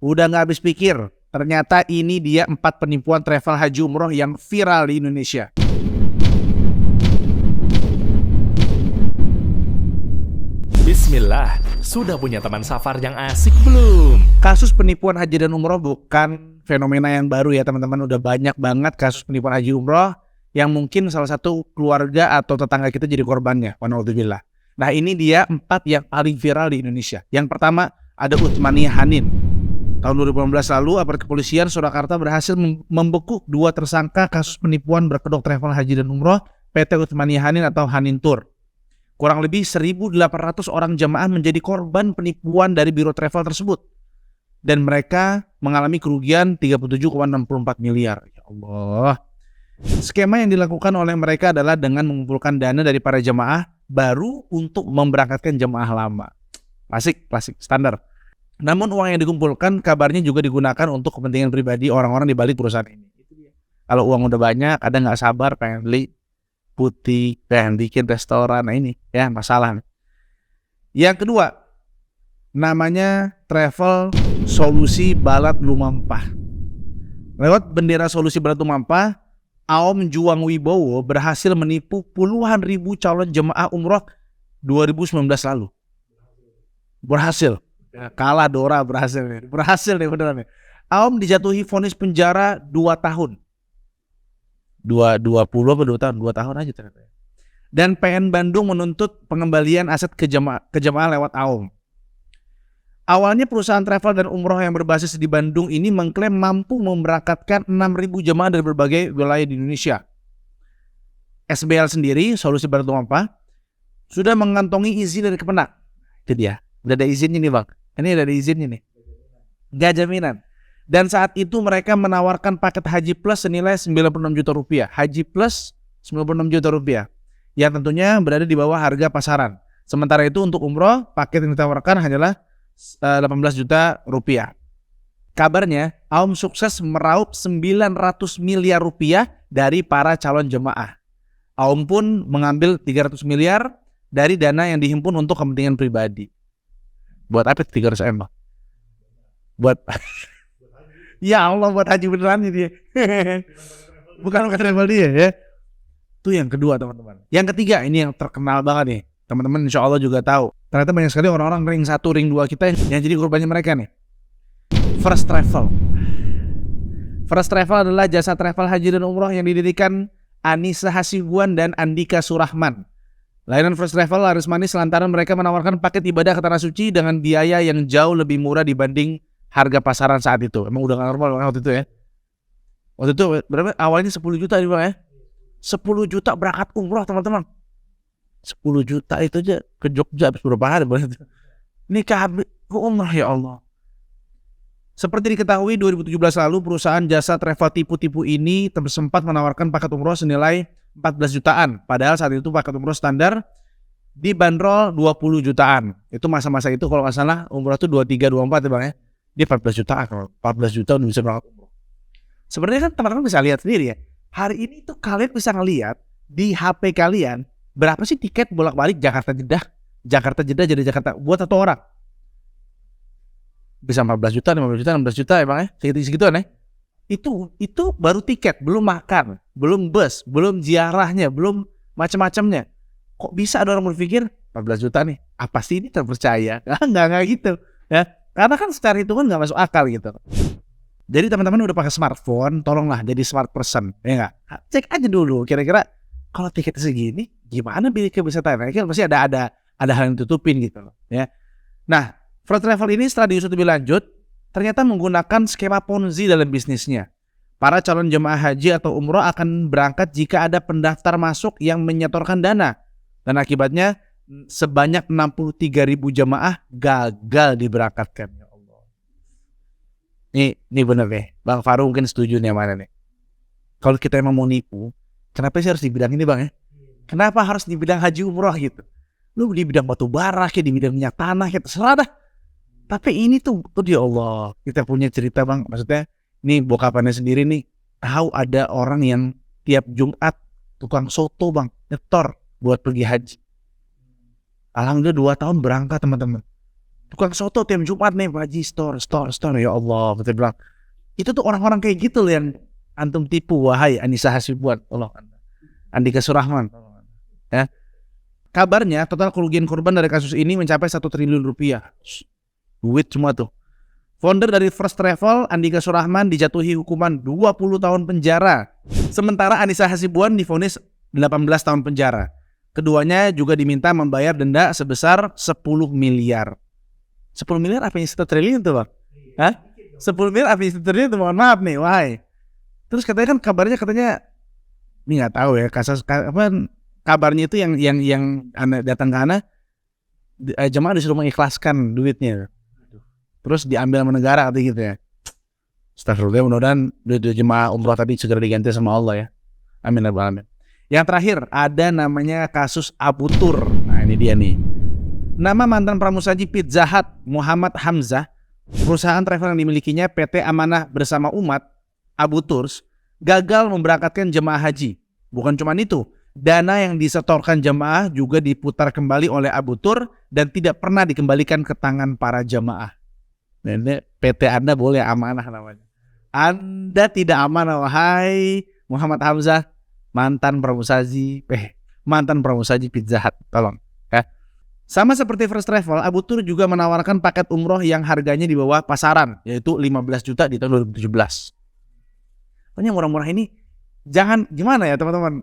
Udah nggak habis pikir. Ternyata ini dia 4 penipuan travel haji umroh yang viral di Indonesia. Bismillah, sudah punya teman safar yang asik belum? Kasus penipuan haji dan umroh bukan fenomena yang baru ya teman-teman. Udah banyak banget kasus penipuan haji umroh yang mungkin salah satu keluarga atau tetangga kita jadi korbannya. Wana'udzubillah. Nah ini dia 4 yang paling viral di Indonesia. Yang pertama ada Utsmaniyah Hanin. Tahun 2018 lalu, aparat kepolisian Surakarta berhasil membekuk 2 tersangka kasus penipuan berkedok travel haji dan umroh PT Utsmaniyah Hanin atau Hanin Tour. Kurang lebih 1.800 orang jamaah menjadi korban penipuan dari biro travel tersebut. Dan mereka mengalami kerugian 37,64 miliar. Ya Allah. Skema yang dilakukan oleh mereka adalah dengan mengumpulkan dana dari para jamaah baru untuk memberangkatkan jamaah lama. Klasik, standar. Namun uang yang dikumpulkan kabarnya juga digunakan untuk kepentingan pribadi orang-orang di balik perusahaan ini. Kalau uang udah banyak, ada nggak sabar pengen beli putih, pengen bikin restoran. Nah ini ya masalah. Yang kedua, namanya Travel Solusi Balat Lumampah. Lewat bendera Solusi Balat Lumampah, Aom Juang Wibowo berhasil menipu puluhan ribu calon jemaah umroh 2019 lalu. Berhasil. Kalah Dora berhasil nih beneran nih. Aom dijatuhi vonis penjara 2 tahun. 20 apa 2 tahun? 2 tahun aja ternyata. Dan PN Bandung menuntut pengembalian aset ke jemaah lewat Aom. Awalnya perusahaan travel dan umroh yang berbasis di Bandung ini mengklaim mampu memberangkatkan 6.000 jemaah dari berbagai wilayah di Indonesia. SBL sendiri, Solusi Balat Lumampah, sudah mengantongi izin dari Kemenak. Itu dia. Udah ada izinnya nih bang. Ini ada izinnya nih. Gak jaminan. Dan saat itu mereka menawarkan paket Haji Plus senilai 96 juta rupiah. Haji Plus 96 juta rupiah. Yang tentunya berada di bawah harga pasaran. Sementara itu untuk umroh, paket yang ditawarkan hanyalah 18 juta rupiah. Kabarnya, Aom sukses meraup 900 miliar rupiah dari para calon jemaah. Aom pun mengambil 300 miliar dari dana yang dihimpun untuk kepentingan pribadi. Buat apa 300 M? Buat ya Allah, buat haji beneran dia. Bukan travel dia ya. Itu yang kedua teman-teman. Yang ketiga ini yang terkenal banget nih. Teman-teman insya Allah juga tahu. Ternyata banyak sekali orang-orang ring 1, ring 2 kita yang jadi korbannya mereka nih. First Travel. First Travel adalah jasa travel haji dan umroh yang didirikan Anissa Hasibuan dan Andika Surahman. Layanan First Travel laris manis lantaran mereka menawarkan paket ibadah ke Tanah Suci dengan biaya yang jauh lebih murah dibanding harga pasaran saat itu. Emang udah gak normal waktu itu ya. Waktu itu berapa? Awalnya 10 juta nih bang ya. 10 juta berangkat umroh teman-teman. 10 juta itu aja ke Jogja habis berapa hari. Ini ke umroh ya Allah. Seperti diketahui 2017 lalu perusahaan jasa travel tipu-tipu ini sempat menawarkan paket umroh senilai 14 jutaan. Padahal saat itu paket umroh standar dibanderol 20 jutaan. Itu masa-masa itu kalau nggak salah umroh itu 23, 24 ya bang ya. Dia 14 jutaan. Kalau 14 juta udah bisa berangkat umroh. Sebenarnya kan teman-teman bisa lihat sendiri ya. Hari ini tuh kalian bisa ngelihat di HP kalian berapa sih tiket bolak-balik Jakarta Jeddah jadi Jakarta buat 1 orang. Bisa 14 juta, 15 juta, 16 juta ya bang ya. Segitu-segituan ya. Itu baru tiket, belum makan, belum bus, belum ziarahnya, belum macam-macamnya. Kok bisa ada orang berpikir 14 juta nih, apa sih ini terpercaya? Enggak gitu ya. Karena kan secara hitungan nggak masuk akal gitu. Jadi teman-teman udah pakai smartphone, tolonglah jadi smart person, ya nggak? Cek aja dulu kira-kira kalau tiketnya segini, gimana pilih kewisata? Kan pasti ada hal yang ditutupin gitu loh, ya. Nah, First Travel ini setelah diusut lebih lanjut, ternyata menggunakan skema Ponzi dalam bisnisnya. Para calon jemaah haji atau umroh akan berangkat jika ada pendaftar masuk yang menyetorkan dana. Dan akibatnya sebanyak 63.000 jemaah gagal diberangkatkan. Ya Allah. Ini bener deh. Bang Faru mungkin setuju nih mana nih. Kalau kita emang mau nipu, kenapa sih harus di bidang ini bang ya? Kenapa harus di bidang haji umroh gitu? Lu di bidang batu bara, kayak di bidang minyak tanah, kayak terserah dah. Tapi ini tuh ya Allah, kita punya cerita bang. Maksudnya, nih bokapannya sendiri nih, tahu ada orang yang tiap Jumat tukang soto bang, nyetor buat pergi haji. Alhamdulillah 2 tahun berangkat teman-teman. tukang soto tiap Jumat nih Pak Haji, store. Ya Allah, betul bilang. Itu tuh orang-orang kayak gitu loh yang antum tipu, wahai Anissa Hasibuan, Allah, Andika Surahman. Ya. Kabarnya total kerugian korban dari kasus ini mencapai 1 triliun rupiah. Duit semua tuh. Founder dari First Travel, Andika Surahman, dijatuhi hukuman 20 tahun penjara. Sementara Anissa Hasibuan divonis 18 tahun penjara. Keduanya juga diminta membayar denda sebesar 10 miliar. 10 miliar apa yang 1 triliun tuh Bang? Hah? 10 miliar apa yang 1 triliun tuh? Mohon maaf nih, wahai. Terus katanya kan kabarnya ini nggak tahu ya, kabarnya itu yang Ana datang ke Ana, jemaah disuruh mengikhlaskan duitnya. Terus diambil sama negara atau gitu ya. Astagfirullah, mudah-mudahan duit jemaah umroh tadi segera diganti sama Allah ya. Amin ya rabbal alamin. Yang terakhir ada namanya kasus Abu Tur. Nah ini dia nih. Nama mantan pramusaji Pizza Hut Muhammad Hamzah, perusahaan travel yang dimilikinya PT Amanah Bersama Umat, Abu Tours, gagal memberangkatkan jemaah haji. Bukan cuma itu, dana yang disetorkan jemaah juga diputar kembali oleh Abu Tur dan tidak pernah dikembalikan ke tangan para jemaah. Ini PT Anda boleh amanah namanya. Anda tidak amanah, wahai Muhammad Hamzah, mantan pramusaji Pizza Hut. Tolong ya. Sama seperti First Travel, Abu Tur juga menawarkan paket umroh yang harganya di bawah pasaran, yaitu 15 juta di tahun 2017. Pokoknya murah-murah ini jangan, gimana ya teman-teman?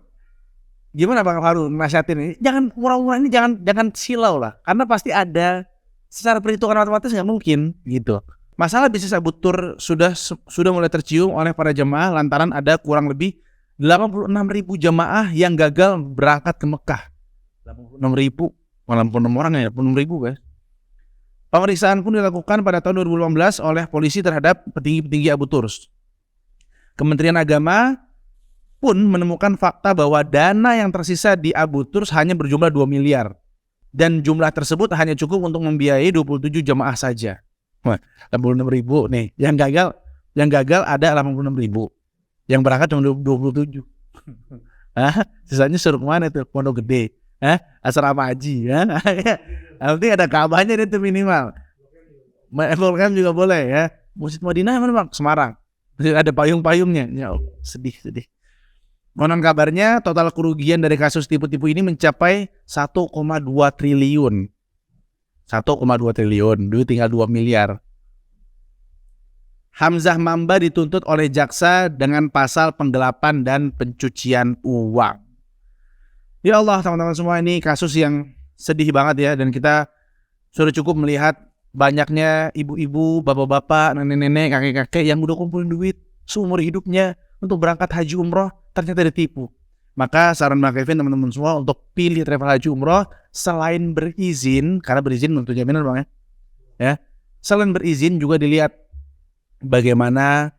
Gimana Bang Faru nasihatin ini? Jangan murah-murah ini, jangan silau lah. Karena pasti ada secara perhitungan otomatis nggak mungkin gitu. Masalah bisnis Abu Tur sudah mulai tercium oleh para jemaah lantaran ada kurang lebih 86.000 jemaah yang gagal berangkat ke Mekah. 86.000, 86 orang ya, 86.000 guys. Pemeriksaan pun dilakukan pada tahun 2018 oleh polisi terhadap petinggi-petinggi Abu Tours. Kementerian Agama pun menemukan fakta bahwa dana yang tersisa di Abu Tours hanya berjumlah 2 miliar. Dan jumlah tersebut hanya cukup untuk membiayai 27 jemaah saja. Wah, 86.000 nih. Yang gagal ada 86.000. Yang berangkat cuma 27. Sisanya suruh kemana tuh? Pondok Gede. Asrama haji. Nanti ada Ka'bahnya itu minimal. Volkan juga boleh ya. Masjid Madinah mana Bang? Semarang. Ada payung-payungnya. Ya, sedih. Konon kabarnya total kerugian dari kasus tipu-tipu ini mencapai 1,2 triliun. 1,2 triliun, duit tinggal 2 miliar. Hamzah Mamba dituntut oleh jaksa dengan pasal penggelapan dan pencucian uang. Ya Allah teman-teman semua, ini kasus yang sedih banget ya. Dan kita sudah cukup melihat banyaknya ibu-ibu, bapak-bapak, nenek-nenek, kakek-kakek yang udah kumpulin duit seumur hidupnya untuk berangkat haji umroh, ternyata ditipu. Maka saran Bang Kevin teman-teman semua untuk pilih travel haji umroh selain berizin, karena berizin untuk jaminan Bang ya. Selain berizin juga dilihat bagaimana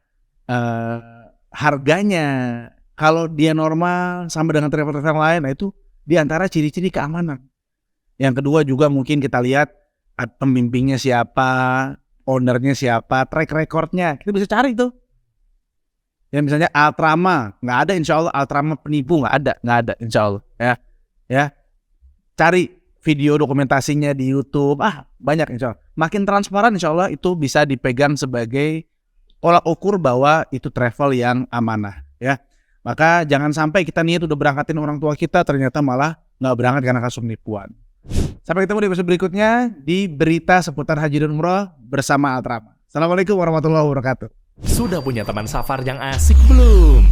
harganya. Kalau dia normal sama dengan travel-travel lain, nah itu diantara ciri-ciri keamanan. Yang kedua juga mungkin kita lihat pembimbingnya siapa, ownernya siapa, track recordnya, kita bisa cari tuh. Ya misalnya Altrama, nggak ada insya Allah. Altrama penipu, nggak ada insya Allah ya. Cari video dokumentasinya di YouTube, banyak insya Allah. Makin transparan insya Allah itu bisa dipegang sebagai tolak ukur bahwa itu travel yang amanah ya. Maka jangan sampai kita niat udah berangkatin orang tua kita, ternyata malah nggak berangkat karena kasus penipuan. Sampai ketemu di episode berikutnya di berita seputar haji dan umroh bersama Altrama. Assalamualaikum warahmatullahi wabarakatuh. Sudah punya teman safar yang asik belum?